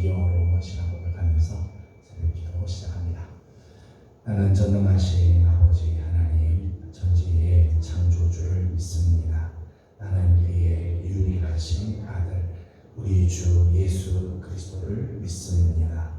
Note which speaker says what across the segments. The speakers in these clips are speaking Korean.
Speaker 1: 성경으로 지난 고백하면서 새벽 기도 시작합니다. 나는 전능하신 아버지 하나님 천지의 창조주를 믿습니다. 나는 그의 유일하신 아들 우리 주 예수 그리스도를 믿습니다.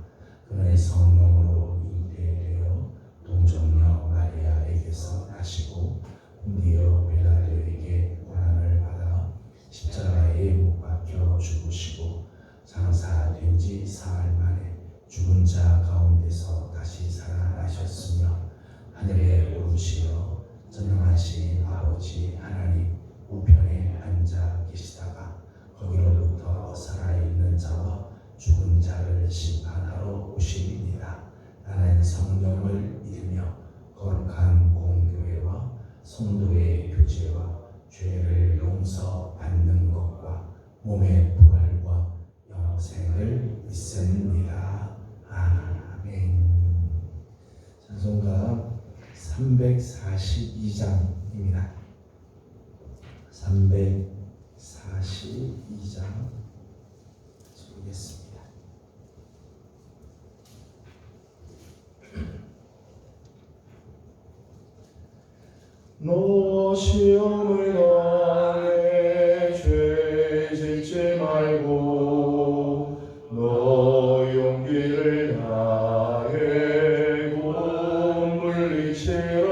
Speaker 1: 그는 성령으로 잉태되어 동정녀 마리아에게서 나시고 본디오 빌라도에게 고난을 받아 십자가에 못 박혀 죽으시고 장사된 지 사흘 만에 죽은 자 가운데서 다시 살아나셨으며 하늘에 오르시어 전능하신 아버지 하나님 우편에 앉아 계시다가 거기로부터 살아있는 자와 죽은 자를 심판하러 오시리니라. 나는 성령을 믿으며 거룩한 공교회와 성도의 교제와 죄를 용서받는 것과 몸의 부활과 영생을 믿습니다. 아멘. 찬송가 342장입니다. 342장 소개했습니다. 너 시험을 당해 죄 짓지 말고 너 용기를 다해 곧 물리치라.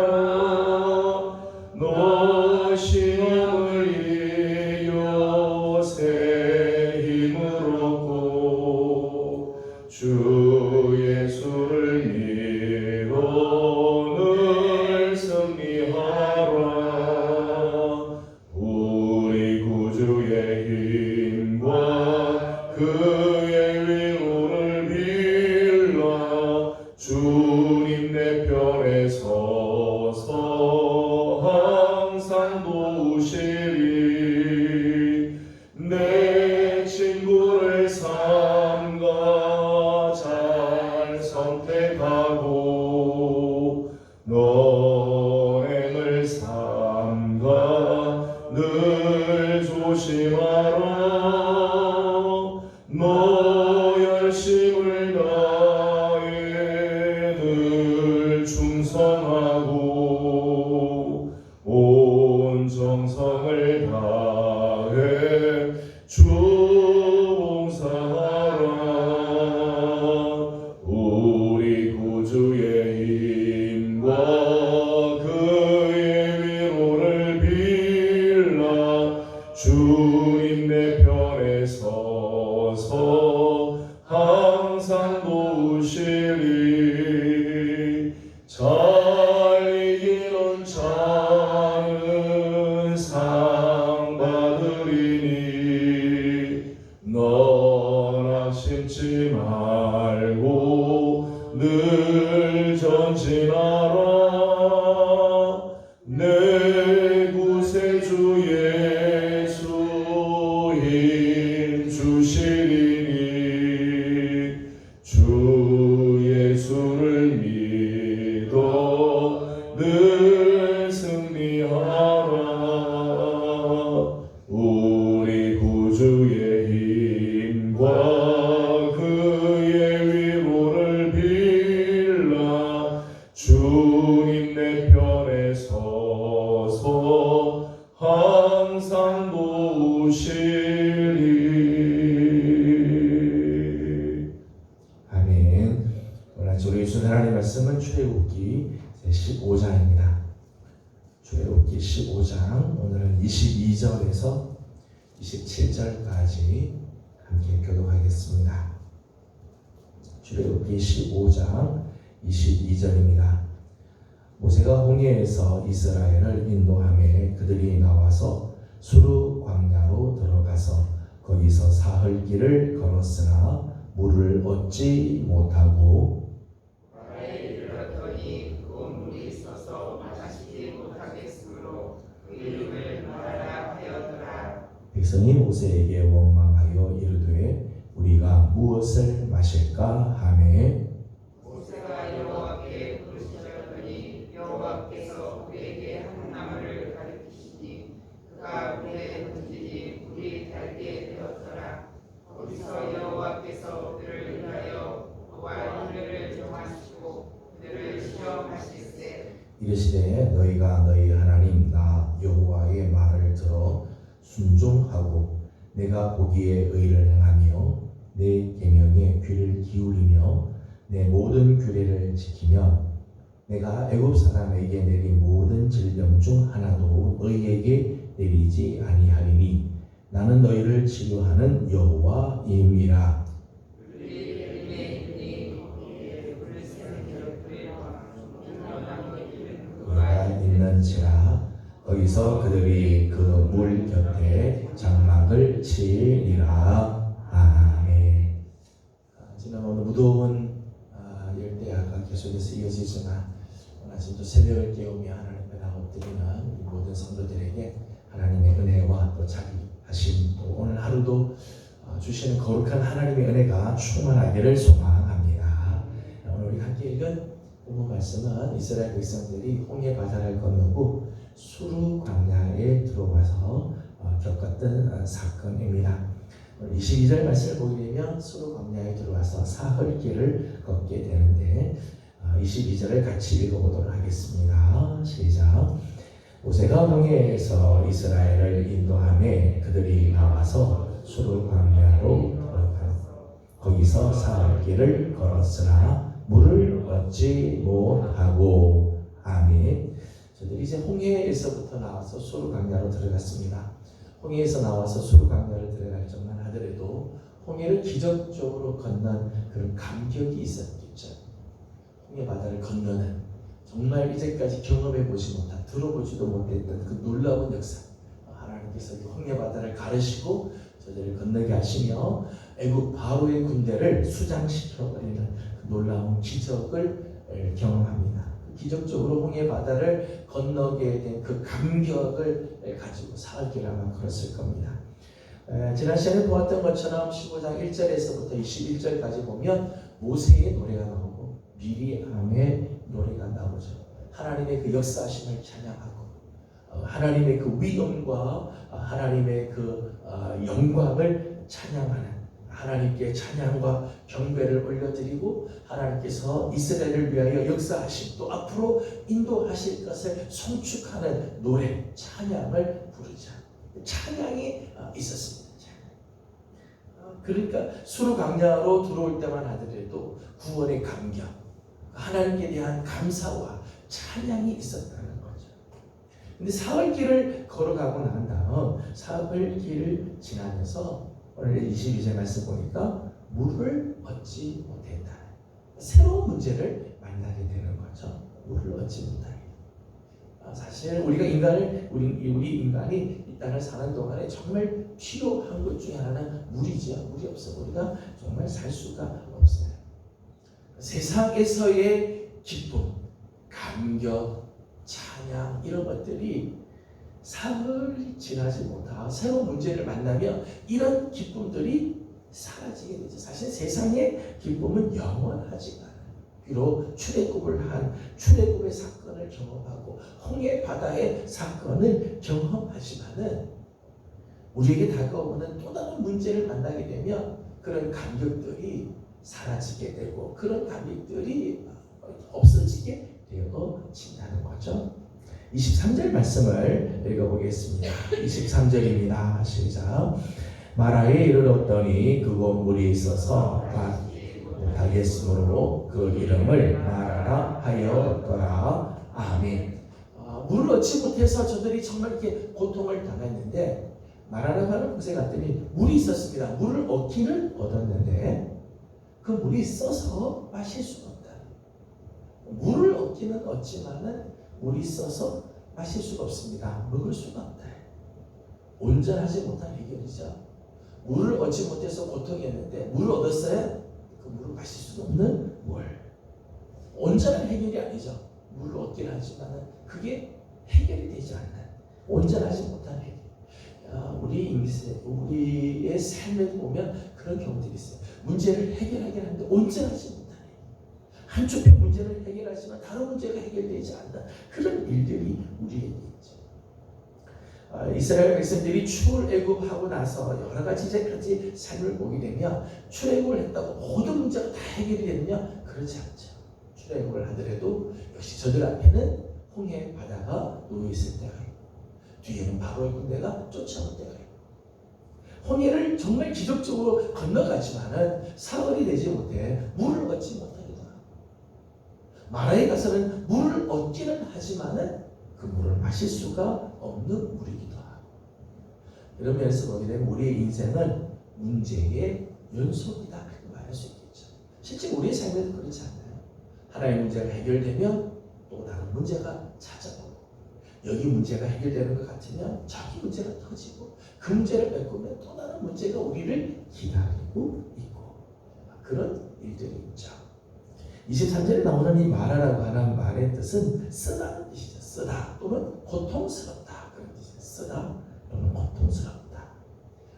Speaker 1: 너 시험을 이겨 새 힘을 얻고 주 예수를 믿어 늘 승리하라. 우리 구주의 힘과 그의 위로를 빌라. 주님 내 편에 서서 항상 도우시리. 내 친구를 삼가 잘 선택하고 너의 늘 삼가 늘 조심하라. 너 열심을 다해 늘 충성하고 온 정성을 다해 주 봉사하라. 우리 구주의 힘과 그의 위로를 빌라. 주님 내 편에 서서 항상 도우시리. 잘 이기는 자는 상 받으리니 넌 낙심치 말고 늘 전진하라. 내 구세주 예수 힘 주시리니 주 예수를 믿어 늘 승리하라. 우리 구주의 힘과 그의 위로를 빌라. 주님 내 편에 서서 항상 도우시리. 아멘. 오늘 우리 주신 하나님의 말씀은 출애굽기 15장입니다. 출애굽기 15장 오늘은 22절에서 27절까지 함께 교독하겠습니다. 출애굽기 15장 22절입니다. 모세가 홍해에서 이스라엘을 인도하매 그들이 나와서 수르 광야로 들어가서 거기서 사흘 길을 걸었으나 물을 얻지 못하고
Speaker 2: 바다에 이르렀더니 그 물이 있어서 마시지 못하겠으므로 그 이름을 마라라 하였더라.
Speaker 1: 백성이 모세에게 원망하여 이르되 우리가 무엇을 마실까 하매
Speaker 2: 모세가 여호와께 부르짖었더니 여호와께서 우리에게 한 나무를 가리키시니 그가 물에 던지니 물이 달게 되었더라. 거기서 여호와께서 그를
Speaker 1: 이르시되 너희가 너희 하나님 나 여호와의 말을 들어 순종하고 내가 보기에 의를 행하며 내 계명에 귀를 기울이며 내 모든 규례를 지키면 내가 애굽 사람에게 내린 모든 질병 중 하나도 너희에게 내리지 아니하리니 나는 너희를 치료하는 여호와임이라. 그가 있는지라 거기서 그들이 그 물 곁에 장막을 치리라. 아멘. 지난 오늘 무더운 열대야가 계속해서 이어지지만 오늘 아침도 새벽을 깨우며 하나님 앞에 엎드리는 우리 모든 성도들에게 하나님의 은혜와 또 자비 하심 또 오늘 하루도 주시는 거룩한 하나님의 은혜가 충만하기를 소망합니다. 오늘 우리 함께 읽은 본문 말씀은 이스라엘 백성들이 홍해 바다를 건너고 수르 광야에 들어와서 겪었던 사건입니다. 22절 말씀을 보게 되면 수르 광야에 들어와서 사흘길을 걷게 되는데 22절을 같이 읽어보도록 하겠습니다. 시작. 모세가 홍해에서 이스라엘을 인도하매 그들이 나와서 수르 광야로 들어가서 거기서 사흘길을 걸었으나 물을 얻지 못하고. 아멘. 저들이 이제 홍해에서부터 나와서 수르 광야로 들어갔습니다. 홍해에서 나와서 수르 광야를 들어갈 적만 하더라도 홍해를 기적적으로 건넌 그런 감격이 있었겠죠. 홍해 바다를 건너는 정말 이제까지 경험해 보지 못한, 들어보지도 못했던 그 놀라운 역사. 하나님께서 홍해 바다를 가르시고 저들을 건너게 하시며 애굽 바로의 군대를 수장시켜 버리는 그 놀라운 기적을 경험합니다. 기적적으로 홍해 바다를 건너게 된 그 감격을 가지고 사흘길 아마 걸었을 겁니다. 지난 시간에 보았던 것처럼 15장 1절에서부터 21절까지 보면 모세의 노래가 나오고 미리암의 노래가 나오죠. 하나님의 그 역사하심을 찬양하고 하나님의 그 위엄과 하나님의 그 영광을 찬양하는, 하나님께 찬양과 경배를 올려드리고 하나님께서 이스라엘을 위하여 역사하신 또 앞으로 인도하실 것을 송축하는 노래, 찬양을 부르자. 찬양이 있었습니다. 그러니까 수르 광야로 들어올 때만 하더라도 구원의 감격, 하나님께 대한 감사와 찬양이 있었다는 거죠. 근데 사흘길을 걸어가고 난 다음 사흘길을 지나면서 오늘 22절 말씀 보니까 물을 얻지 못했다. 새로운 문제를 만나게 되는 거죠. 물을 얻지 못하게. 사실 우리 인간이 이 땅을 사는 동안에 정말 필요한 것 중에 하나는 물이죠. 물이 없어 우리가 정말 살 수가 없어요. 세상에서의 기쁨, 감격, 찬양 이런 것들이 사흘이 지나지 못하고 새로운 문제를 만나면 이런 기쁨들이 사라지게 되죠. 사실 세상의 기쁨은 영원하지가 않아요. 비록 출애굽의 사건을 경험하고 홍해 바다의 사건을 경험하지만은 우리에게 다가오는 또 다른 문제를 만나게 되면 그런 감격들이 사라지게 되고 그런 감격들이 없어지게 되어진다는 거죠. 23절 말씀을 읽어보겠습니다. 23절입니다. 시작. 마라에 이르렀더니 그곳 물이 있어서 못하겠으므로 그 이름을 마라라 하였더라. 아멘. 물을 얻지 못해서 저들이 정말 이렇게 고통을 당했는데 마라라고 하는 곳에 갔더니 물이 있었습니다. 물을 얻기는 얻었는데 그 물이 써서 마실 수가 없다. 물을 얻기는 얻지만은 물이 써서 마실 수가 없습니다. 먹을 수가 없다. 온전하지 못한 해결이죠. 물을 얻지 못해서 고통이었는데 물을 얻었어요. 그 물을 마실 수 없는 물. 온전한 해결이 아니죠. 물을 얻긴 하지만 그게 해결이 되지 않는 온전하지 못한 해결. 우리의 삶에 보면 그런 경우들이 있어요. 문제를 해결하긴 하는데 온전하지 못한 해결. 한쪽의 문제를 해결하지만 다른 문제가 해결되지 않는 그런 일들이 우리에게 있죠. 이스라엘 백성들이 출애굽하고 나서 여러 가지 이제까지 삶을 보게 되면 출애굽을 했다고 모든 문제가 다 해결이 되느냐? 그렇지 않죠. 출애굽을 하더라도 역시 저들 앞에는 홍해 바다가 놓여있을 때가 있고 뒤에는 바로의 군대가 쫓아올 때가 있고 홍해를 정말 기적적으로 건너가지만은 사흘이 되지 못해 물을 얻지 못하기도 하고 마라에 가서는 물을 얻기는 하지만은 그 물을 마실 수가 없는 물이기도 하고 이런 면에서 보게 되면 우리의 인생은 문제의 연속이다 그렇게 말할 수 있겠죠. 실제 우리의 삶에도 그렇지 않나요? 하나의 문제가 해결되면 또 다른 문제가 찾아오고 여기 문제가 해결되는 것 같으면 저기 문제가 터지고 그 문제를 메꾸면 또 다른 문제가 우리를 기다리고 있고 그런 일들이 있죠. 23절에 나오는 이 마라라고 하는 말의 뜻은 쓰다는 뜻이죠. 쓰다 또는 고통스럽다 그런 뜻이에요. 쓰다 또는 고통스럽다.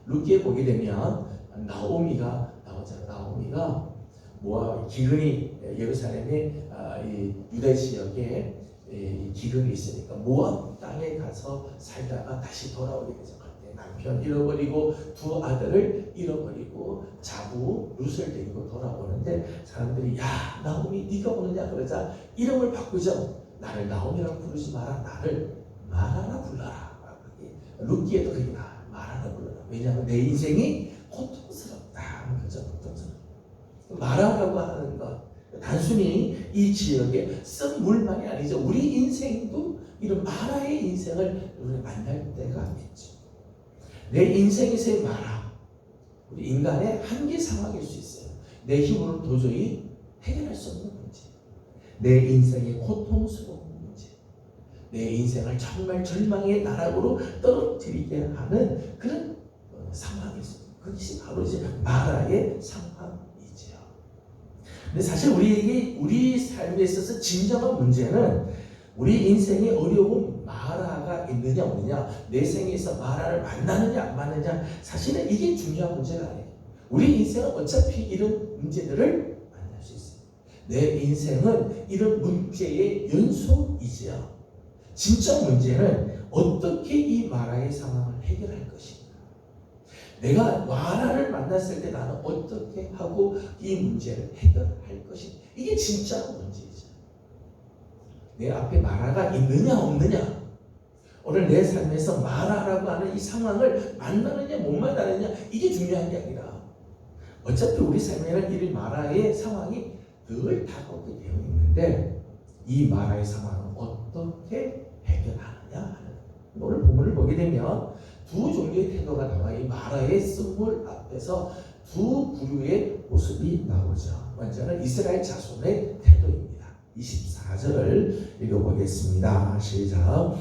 Speaker 1: 루키에 보게 되면 나오미가 나오잖아요. 나오미가 모압 기근이 예루살렘의 이 유다 지역에 기근이 있으니까 모압 땅에 가서 살다가 다시 돌아오게 되죠. 그때 남편 잃어버리고 두 아들을 잃어버리고 자부 룻을 데리고 돌아오는데 사람들이 야 나오미 네가 오느냐 그러자 이름을 바꾸죠. 나를 나오미라고 부르지 마라. 나를 마라라 불러라. 룻기에도 그게 마라라 불러라. 왜냐하면 내 인생이 고통스럽다. 그죠? 고통스럽다. 마라라고 하는 것 단순히 이 지역에 쓴 물만이 아니죠. 우리 인생도 이런 마라의 인생을 우리 만날 때가 있죠. 내 인생에서의 마라 우리 인간의 한계 상황일 수 있어요. 내 힘으로는 도저히 해결할 수 없는 문제 내 인생의 고통스러운 문제 내 인생을 정말 절망의 나락으로 떨어뜨리게 하는 그런 상황이 있어요. 그것이 바로 이제 마라의 상황이지요. 근데 사실 우리에게 우리 삶에 있어서 진정한 문제는 우리 인생에 어려운 마라가 있느냐 없느냐 내 생에서 마라를 만나느냐 안 만나느냐 사실은 이게 중요한 문제가 아니에요. 우리 인생은 어차피 이런 문제들을 만날 수 있어요. 내 인생은 이런 문제의 연속이지요. 진짜 문제는 어떻게 이 마라의 상황을 해결할 것인가. 내가 마라를 만났을 때 나는 어떻게 하고 이 문제를 해결할 것인가. 이게 진짜 문제이죠. 내 앞에 마라가 있느냐 없느냐 오늘 내 삶에서 마라라고 하는 이 상황을 만나느냐 못 만나느냐 이게 중요한 게 아니라 어차피 우리 삶에는 이 마라의 상황이 늘 다가오게 되어 있는데 이 마라의 상황을 어떻게 해결하느냐 하는 오늘 본문을 보게 되면 두 종류의 태도가 나와 이 마라의 쓴물 앞에서 두 부류의 모습이 나오죠. 먼저는 이스라엘 자손의 태도입니다. 24절을 읽어보겠습니다. 시작.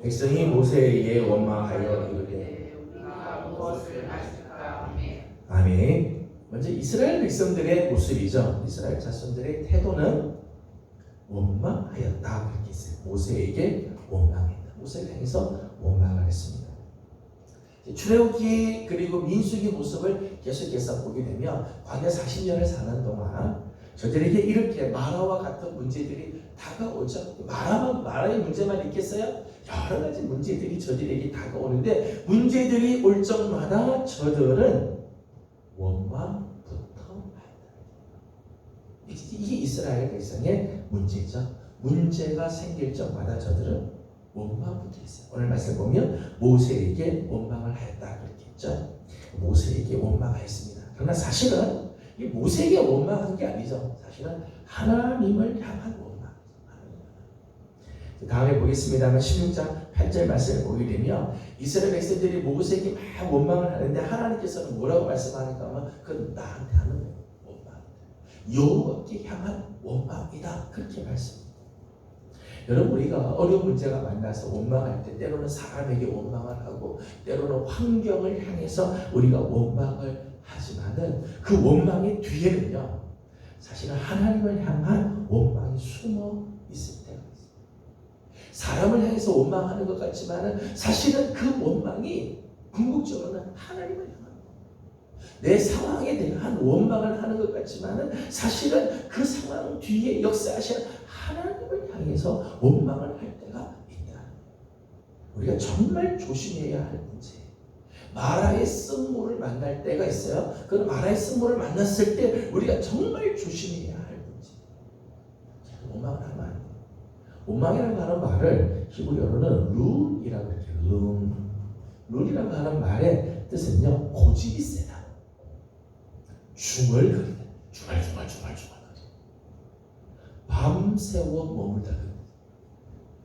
Speaker 1: 백성이 모세에게 원망하여 이르되
Speaker 2: 우리가 무엇을 마실까 하며
Speaker 1: 아멘. 먼저 이스라엘 백성들의 모습이죠. 이스라엘 자손들의 태도는 원망하였다 그렇게 있어요. 모세에게 원망했다. 모세를 향해서 원망을 했습니다. 출애굽기 그리고 민수기 모습을 계속해서 보게 되면 광야 40년을 사는 동안 저들에게 이렇게 마라와 같은 문제들이 다가오죠. 마라의 문제만 있겠어요? 여러 가지 문제들이 저들에게 다가오는데 문제들이 올 적마다 저들은 원망부터 한다. 이게 이스라엘 백성의 문제죠. 문제가 생길 적마다 저들은 원망부터 했어요. 오늘 말씀 보면 모세에게 원망을 하였다 그렇게 했죠. 모세에게 원망하였습니다. 그러나 사실은 이 모세에게 원망한 게 아니죠. 사실은 하나님을 향한 원망. 다음에 보겠습니다만 16장 8절 말씀을 보게 되면 이스라엘 백성들이 모세에게 막 원망을 하는데 하나님께서는 뭐라고 말씀하니까 하면 그건 나한테 하는 원망이다. 여호와께 향한 원망이다. 그렇게 말씀합니다. 여러분 우리가 어려운 문제가 만나서 원망할 때 때로는 사람에게 원망을 하고 때로는 환경을 향해서 우리가 원망을 하지만은 그 원망의 뒤에는요 사실은 하나님을 향한 원망이 숨어 있을 때가 있어요. 사람을 향해서 원망하는 것 같지만은 사실은 그 원망이 궁극적으로는 하나님을 향한 내 상황에 대한 원망을 하는 것 같지만은 사실은 그 상황 뒤에 역사하시는 하나님을 향해서 원망을 할 때가 있다. 우리가 정말 조심해야 할 문제. 마라의 쓴물을 만날 때가 있어요. 그 마라의 쓴물을 만났을 때 우리가 정말 조심해야 할 문제. 원망을 하면 안 돼요. 원망이라고 하는 말을 히브리어로는 룬이라고 해요. 룬이라고 하는 말의 뜻은요, 고집이 세다. 중얼거리다. 중얼거리다. 밤새워 머물다.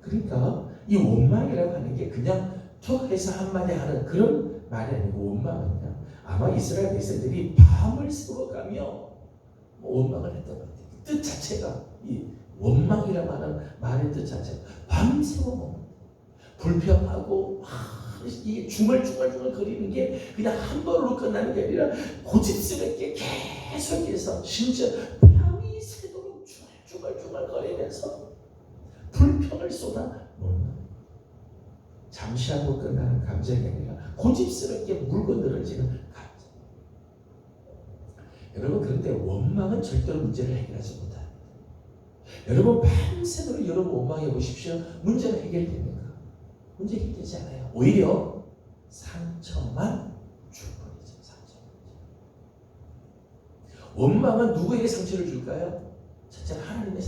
Speaker 1: 그러니까 이 원망이라고 하는 게 그냥 툭 해서 한마디 하는 그런 말이 아니고, 원망은요, 아마 이스라엘 백성들이 밤을 새워가며 원망을 했던 것 같아요. 뜻 자체가, 이 원망이라고 하는 말의 뜻 자체가 밤새워 머물다. 불평하고 이게 중얼중얼 거리는 게 그냥 한 번으로 끝나는 게 아니라 고집스럽게 계속해서 심지어 밤이 새도록 중얼중얼 거리면서 불평을 쏟아놓는, 잠시 하고 끝나는 감정이 아니라 고집스럽게 물고 늘어지는 감정. 여러분, 그런데 원망은 절대로 문제를 해결하지 못합니다. 여러분, 밤새도록 여러분 원망해 보십시오. 문제가 해결됩니까? 문제 해결되지 않아요. 오히려 상처만 줄 뿐이죠. 상처만. 원망은 누구에게 상처를 줄까요? 첫째는 하나님께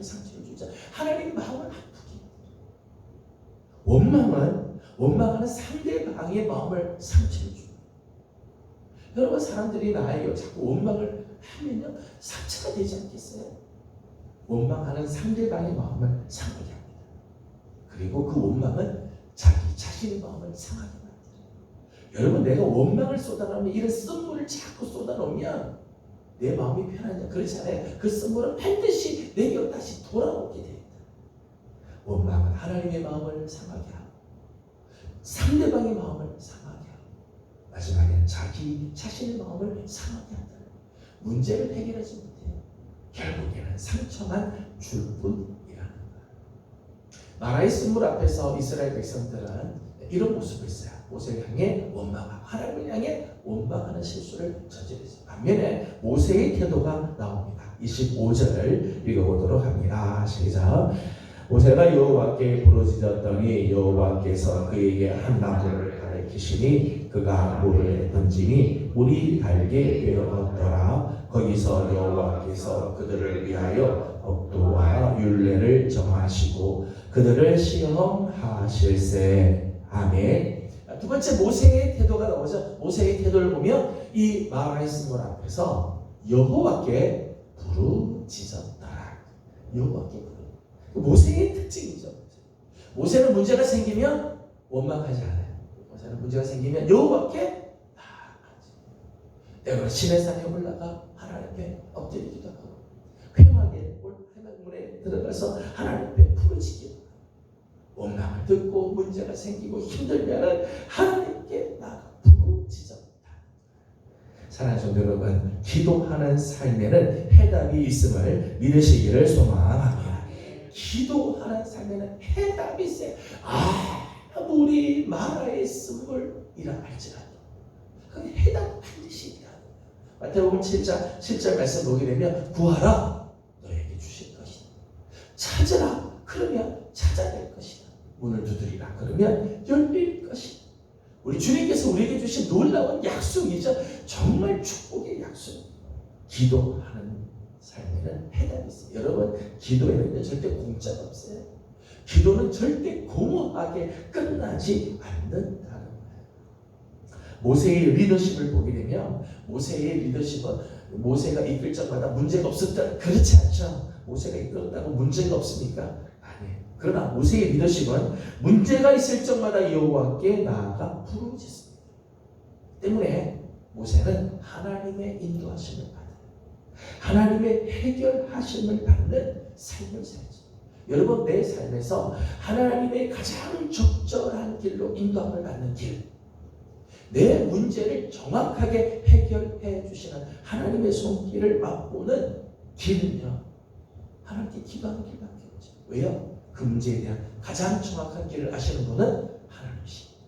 Speaker 1: 상처를 주자. 하나님 마음을 아프게. 원망하는 상대방의 마음을 상처를 줍니다. 여러분, 사람들이 나에게 자꾸 원망을 하면요, 상처가 되지 않겠어요? 원망하는 상대방의 마음을 상하게 합니다. 그리고 그 원망은 자기 자신의 마음을 상하게 만들어요. 여러분, 내가 원망을 쏟아놓으면, 이런 쓴물을 자꾸 쏟아놓으면 내 마음이 편하냐? 그렇지 않아요. 그 쓴물은 반드시 내게 다시 돌아오게 됩니다. 원망은 하나님의 마음을 상하게 하고, 상대방의 마음을 상하게 하고, 마지막에는 자기 자신의 마음을 상하게 한다. 문제를 해결하지 못해요. 결국에는 상처만 줄 뿐이라는 거예요. 마라의 쓴물 앞에서 이스라엘 백성들은 이런 모습을 써요. 모세를 향해 원망하고, 하나님을 향해 원망하는 실수를 저질렀어요. 반면에 모세의 태도가 나옵니다. 25절을 읽어보도록 합니다. 시작. 모세가 여호와께 부르짖었더니 여호와께서 그에게 한 나무를 가리키시니 그가 물을 던지니 물이 달게 되었더라. 거기서 여호와께서 그들을 위하여 법도와 율례를 정하시고 그들을 시험하실세. 아멘. 두 번째, 모세의 태도가 나오죠. 모세의 태도를 보면 이 마라의 쓴물 앞에서 여호와께 부르짖었다. 여호와께 부르짖었다. 모세의 특징이죠. 모세는 문제가 생기면 원망하지 않아요. 모세는 문제가 생기면 여호와께 나아가지. 때로는 시내산에 올라가 하나님께 엎드리기도 하고, 회막에 회막문에 들어가서 하나님께 부르짖기도 하고, 원망을 듣고 문제가 생기고 힘들면 하나님께 나아가 부르짖었다. 사랑하는 성도 여러분, 기도하는 삶에는 해답이 있음을 믿으시기를 소망합니다. 기도하는 삶에는 해답이 있어요. 아무리 마라의 쓴물이라 할지라도 그 해답 반드시 있다. 마태복음 7절 말씀 보게 되면, 구하라 너에게 주실 것이다. 찾으라 그러면 찾아낼 것이다. 문을 두드리라 그러면 열릴 것이다. 우리 주님께서 우리에게 주신 놀라운 약속이죠. 정말 축복의 약속. 기도하는 삶에는 해답이 있어요. 여러분, 기도에는 절대 공짜가 없어요. 기도는 절대 공허하게 끝나지 않는다는 거예요. 모세의 리더십을 보게 되면, 모세의 리더십은 모세가 이끌 적마다 문제가 없었다, 그렇지 않죠. 모세가 이끌었다고 문제가 없습니까? 아니에요. 그러나 모세의 리더십은 문제가 있을 적마다 여호와께 나아가 부르짖습니다. 때문에 모세는 하나님의 인도하심을 받아요. 하나님의 해결하심을 받는 삶을 살죠. 여러분, 내 삶에서 하나님의 가장 적절한 길로 인도함을 받는 길, 내 문제를 정확하게 해결해 주시는 하나님의 손길을 맛보는 길은요, 하나님께 기도하는 길밖에 없죠. 왜요? 그 문제에 대한 가장 정확한 길을 아시는 분은 하나님이십니다.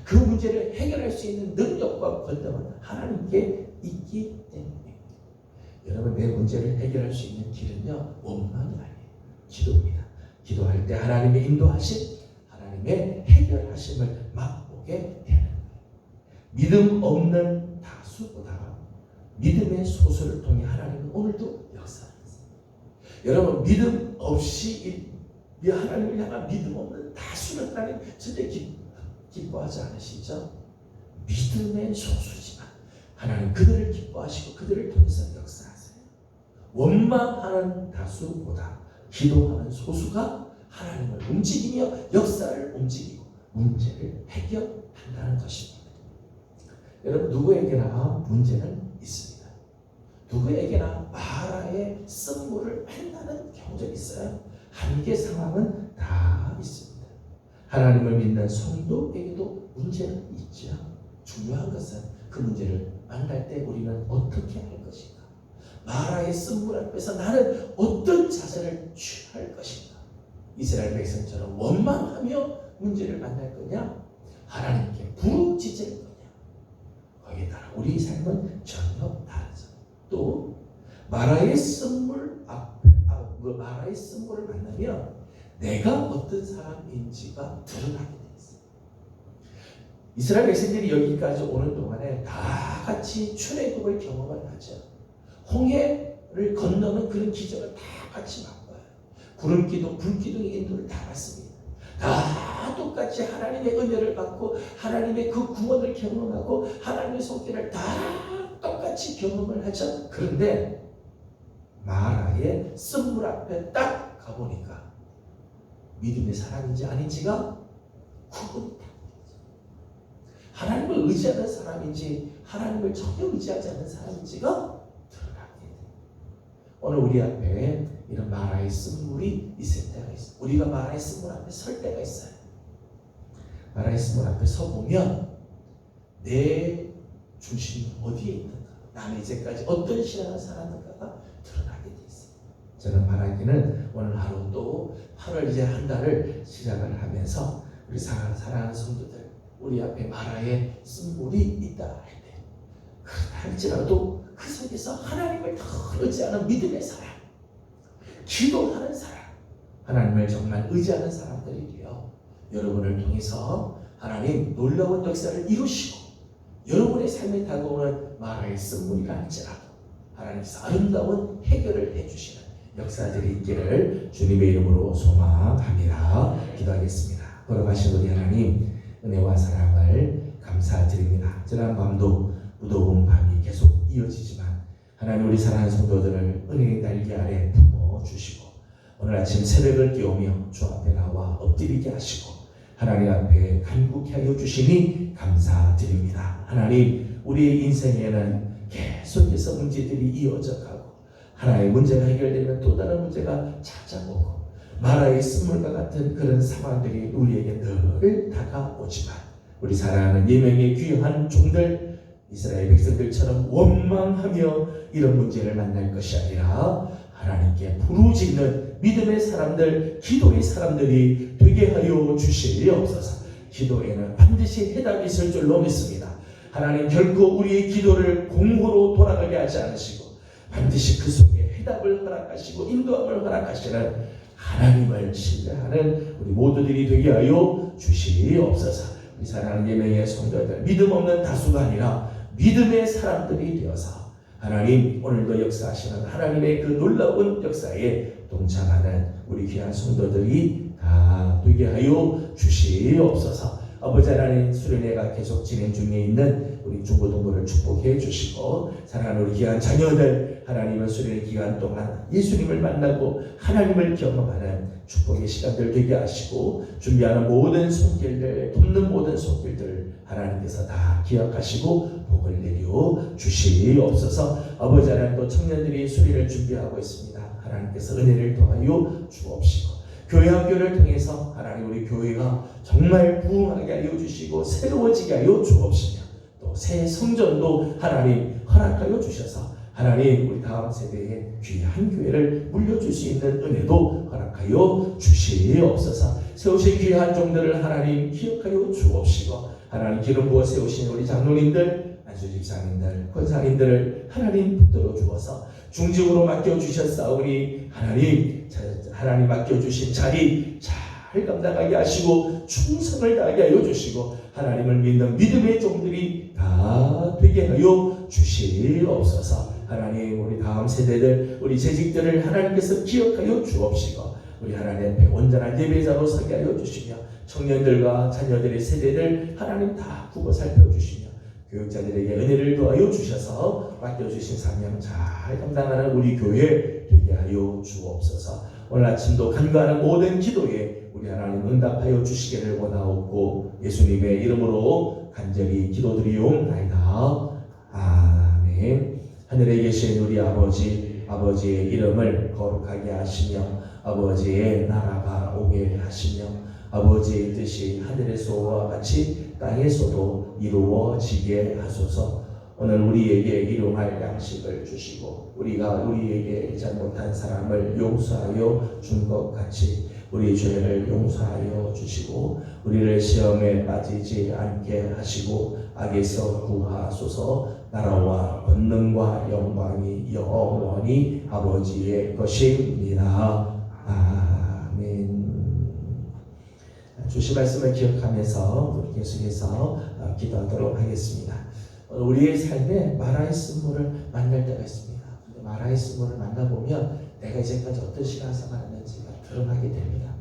Speaker 1: 그 문제를 해결할 수 있는 능력과 권능은 하나님께 있기 때문에, 여러분, 내 문제를 해결할 수 있는 길은요, 원망이 아니에요. 기도입니다. 기도할 때 하나님의 인도하심, 하나님의 해결하심을 맛보게 되는 거예요. 믿음 없는 다수보다 믿음의 소수를 통해 하나님은 오늘도 역사하셨습니다. 여러분, 믿음 없이 이 하나님을 향한 믿음 없는 다수는 하나님 절대 기뻐하지 않으시죠? 믿음의 소수지만 하나님 그들을 기뻐하시고 그들을 통해서 역사하세요. 원망하는 다수보다 기도하는 소수가 하나님을 움직이며 역사를 움직이고 문제를 해결한다는 것입니다. 여러분, 누구에게나 문제는 있습니다. 누구에게나 마라의 쓴물을 만나는 경우도 있어요. 한계 상황은 다 있습니다. 하나님을 믿는 성도에게도 문제는 있죠. 중요한 것은 그 문제를 만날 때 우리는 어떻게 할 것인가? 마라의 쓴물 앞에서 나는 어떤 자세를 취할 것인가? 이스라엘 백성처럼 원망하며 문제를 만날 거냐? 하나님께 부르짖을 거냐? 거기에 따라 우리 삶은 전혀 다르죠. 또 마라의 쓴물 마라의 쓴물을 만나면 내가 어떤 사람인지가 드러나게 돼 있어요. 이스라엘 백성들이 여기까지 오는 동안에 다 같이 출애굽을 경험을 하죠. 홍해를 건너는 그런 기적을 다 같이 맛봐요. 구름기둥, 불기둥의 인도를 다 받습니다. 다 똑같이 하나님의 은혜를 받고 하나님의 그 구원을 경험하고 하나님의 손길을 다 똑같이 경험을 하죠. 그런데 마라의 쓴물 앞에 딱 가보니까 믿음의 사람인지 아닌지가 구분이 됩니다. 하나님을 의지하는 사람인지 하나님을 전혀 의지하지 않는 사람인지가 드러나게 돼요. 오늘 우리 앞에 이런 마라의 쓴물이 있을 때가 있어요. 우리가 마라의 쓴물 앞에 설 때가 있어요. 마라의 쓴물 앞에 서보면 내 중심이 어디에 있는가, 나는 이제까지 어떤 신앙을 살았는가가 드러나게 돼 있어요. 저는 바라기는 오늘 하루 또 8월 이제 한 달을 시작을 하면서 우리 사랑하는 성도들, 우리 앞에 마라의 쓴물이 있다 할 때, 그렇다 할지라도 그 속에서 하나님을 더 의지하는 믿음의 사람, 기도하는 사람, 하나님을 정말 의지하는 사람들이 되어 여러분을 통해서 하나님 놀라운 역사를 이루시고 여러분의 삶에 다가오는 마라의 쓴물이라 할지라도 하나님께서 아름다운 해결을 해주시는 역사들이 있기를 주님의 이름으로 소망합니다. 기도하겠습니다. 걸어가신 우리 하나님, 은혜와 사랑을 감사드립니다. 지난 밤도 무더운 밤이 계속 이어지지만 하나님, 우리 사랑하는 성도들을 은혜의 날개 아래 품어주시고 오늘 아침 새벽을 깨우며 주 앞에 나와 엎드리게 하시고 하나님 앞에 간구케 하여 주시니 감사드립니다. 하나님, 우리의 인생에는 계속해서 문제들이 이어져 가고 하나의 문제가 해결되면 또 다른 문제가 찾아오고 마라의 쓴물과 같은 그런 상황들이 우리에게 늘 다가오지만 우리 사랑하는 예명의 귀한 종들 이스라엘 백성들처럼 원망하며 이런 문제를 만날 것이 아니라 하나님께 부르짖는 믿음의 사람들, 기도의 사람들이 되게 하여 주시옵소서. 기도에는 반드시 해답이 있을 줄로 믿습니다. 하나님 결코 우리의 기도를 공허로 돌아가게 하지 않으시고 반드시 그 속에 해답을 허락하시고 인도함을 허락하시는 하나님을 신뢰하는 우리 모두들이 되게 하여 주시옵소서. 우리 사랑하는 예명의 성도들, 믿음 없는 다수가 아니라 믿음의 사람들이 되어서 하나님 오늘도 역사하시는 하나님의 그 놀라운 역사에 동참하는 우리 귀한 성도들이 다 되게 하여 주시옵소서. 아버지 하나님, 수련회가 계속 진행 중에 있는 우리 중고등부를 축복해 주시고 사랑하는 우리 귀한 자녀들, 하나님의 수련회 기간 동안 예수님을 만나고 하나님을 경험하는 축복의 시간들 되게 하시고 준비하는 모든 손길들, 돕는 모든 손길들 하나님께서 다 기억하시고 복을 내려 주시옵소서. 아버지 하나님, 또 청년들이 수련회를 준비하고 있습니다. 하나님께서 은혜를 더하여 주옵시고 교회 학교를 통해서 하나님 우리 교회가 정말 부흥하게 하여 주시고 새로워지게 하여 주옵시며 또 새 성전도 하나님 허락하여 주셔서 하나님 우리 다음 세대에 귀한 교회를 물려줄 수 있는 은혜도 허락하여 주시옵소서. 세우신 귀한 종들을 하나님 기억하여 주옵시고 하나님 기름 부어 세우신 우리 장로님들, 안수집사님들, 권사님들을 하나님 붙들어 주어서 중직으로 맡겨주셨사오니 하나님 맡겨주신 자리 잘 감당하게 하시고 충성을 다하게 하여 주시고 하나님을 믿는 믿음의 종들이 다 되게 하여 주시옵소서. 하나님 우리 다음 세대들, 우리 재직들을 하나님께서 기억하여 주옵시고 우리 하나님 앞에 온전한 예배자로 서게 하여 주시며 청년들과 자녀들의 세대를 하나님 다 구워 살펴주시며 교육자들에게 은혜를 더하여 주셔서 맡겨주신 사명 잘 감당하는 우리 교회 되게 하여 주옵소서. 오늘 아침도 간구하는 모든 기도에 우리 하나님 응답하여 주시기를 원하옵고 예수님의 이름으로 간절히 기도드리옵나이다. 아멘. 하늘에 계신 우리 아버지, 아버지의 이름을 거룩하게 하시며 아버지의 나라가 오게 하시며 아버지의 뜻이 하늘에서와 같이 땅에서도 이루어지게 하소서. 오늘 우리에게 일용할 양식을 주시고 우리가 우리에게 잘못한 사람을 용서하여 준 것 같이 우리 죄를 용서하여 주시고 우리를 시험에 빠지지 않게 하시고 악에서 구하소서. 나라와 권능과 영광이 영원히 아버지의 것입니다. 아멘. 주신 말씀을 기억하면서 우리 계속해서 기도하도록 하겠습니다. 우리의 삶에 마라의 쓴물을 만날 때가 있습니다. 마라의 쓴물을 만나보면 내가 이제까지 어떤 신앙생활을 했는지가 드러나게 됩니다.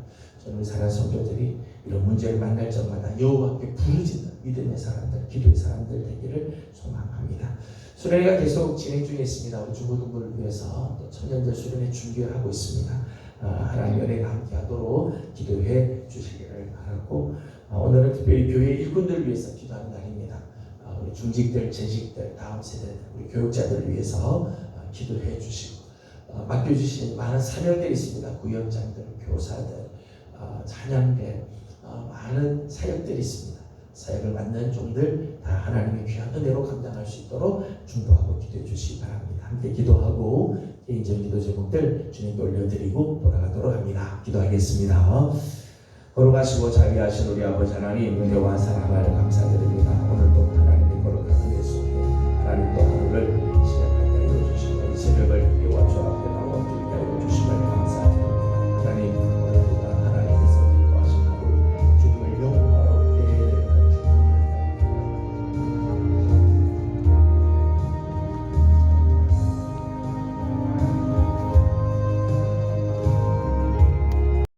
Speaker 1: 저는 우리 사랑 성도들이 이런 문제를 만날 적마다 여호와께 부르짖는 믿음의 사람들, 기도의 사람들 되기를 소망합니다. 수련회가 계속 진행 중에 있습니다. 우리 중고등부를 위해서 또 청년들 수련회 준비를 하고 있습니다. 하나님의 은혜가 함께하도록 기도해 주시기를 바라고 오늘은 특별히 교회 일꾼들을 위해서 기도하는 날입니다. 우리 중직들, 재직들, 다음 세대 우리 교육자들을 위해서 기도해 주시고 맡겨주신 많은 사명들이 있습니다. 구역장들, 교사들, 찬양대 많은 사역들이 있습니다. 사역을 맡는 종들 다 하나님의 귀한 은혜로 감당할 수 있도록 중보하고 기도해 주시기 바랍니다. 함께 기도하고 개인적인 기도 제목들 주님께 올려드리고 돌아가도록 합니다. 기도하겠습니다. 거룩하시고 자비하신 우리 아버지 하나님 은혜와 사랑을 감사드립니다. 오늘도 하나님의 거룩한 은혜 속에 하나님 또 하루를 시작하게 하여 주시고 이 새벽을 예와 주 앞에